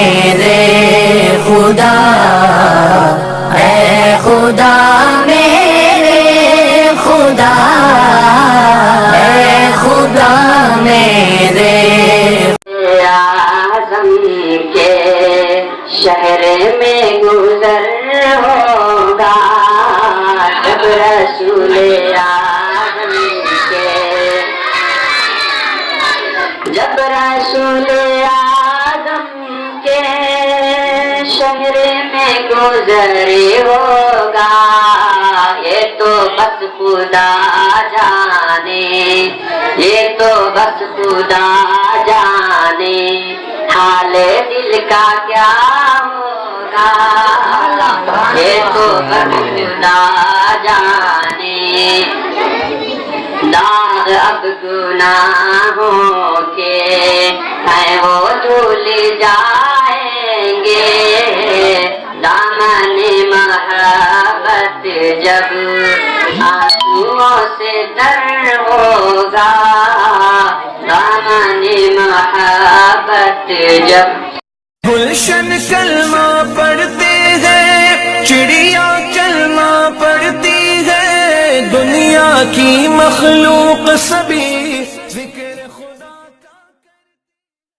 میرے خدا، اے خدا میرے خدا، اے خدا میرے اعظم کے شہر میں گزر ہوگا جب رسول اعظم کے، جب رسول اعظم کے شہر میں گزر ہوگا، یہ تو بس خدا جانے، یہ تو بس خدا جانے حال دل کا کیا ہوگا، یہ تو بس خدا جانے، داغ اب گناہوں کے ہیں وہ دھل جائیں گے، دامن محبت جب آنسوؤں سے تر ہوگا، دامن محبت جب گلشن کلمہ پڑھتے ہیں، چڑیا کلمہ پڑھتی ہے، دنیا کی مخلوق سبھی